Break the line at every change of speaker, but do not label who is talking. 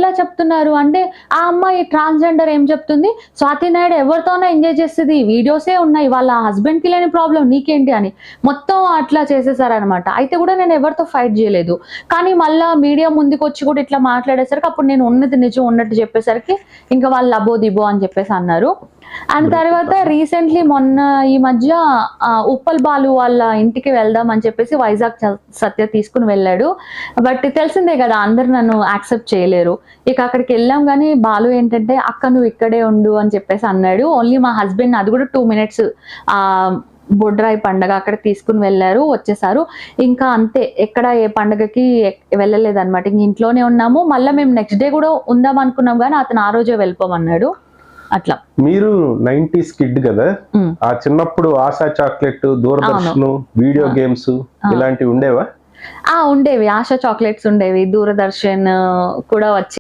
ఇలా చెప్తున్నారు అంటే ఆ అమ్మాయి ట్రాన్స్జెండర్ ఏం చెప్తుంది, స్వాతి నాయుడు ఎవరితోనో ఎంజాయ్ చేస్తుంది, వీడియోసే ఉన్నాయి, వాళ్ళ హస్బెండ్ కి లేని ప్రాబ్లం నీకేంటి అని మొత్తం అట్లా చేసేసారనమాట. అయితే కూడా నేను ఎవరితో ఫైట్ చేయలేదు. కానీ మళ్ళా మీడియా ముందుకు వచ్చి కూడా ఇట్లా మాట్లాడేసరికి అప్పుడు నేను ఉన్నది నిజం ఉన్నట్టు చెప్పేసరికి ఇంకా వాళ్ళు లబో దిబో అని చెప్పేసి అన్నారు. అండ్ తర్వాత రీసెంట్లీ మొన్న ఈ మధ్య ఉప్పల్ బాలు వాళ్ళ ఇంటికి వెళ్దాం అని చెప్పేసి వైజాగ్ సత్య తీసుకుని వెళ్ళాడు. బట్ తెలిసిందే కదా, అందరు నన్ను యాక్సెప్ట్ చేయలేరు. ఇక అక్కడికి వెళ్ళాం కానీ బాలు ఏంటంటే అక్క నువ్వు ఇక్కడే ఉండు అని చెప్పేసి అన్నాడు. ఓన్లీ మా హస్బెండ్ అది కూడా 2 minutes బొడ్రాయి పండగ అక్కడ తీసుకుని వెళ్ళారు, వచ్చేసారు. ఇంకా అంతే, ఎక్కడ ఏ పండగకి వెళ్ళలేదన్నమాట. ఇంక ఇంట్లోనే ఉన్నాము. మళ్ళీ మేము నెక్స్ట్ డే కూడా ఉందాం అనుకున్నాం కానీ అతను ఆ రోజే వెళ్ళిపోమన్నాడు. అట్లా.
మీరు 90s కిడ్ కదా, ఆ చిన్నప్పుడు ASHA chocolate, Doordarshan, video games ఇలాంటివి ఉండేవా?
ఉండేవి. ఆశా చాక్లెట్స్ ఉండేవి, దూరదర్శన్ కూడా వచ్చి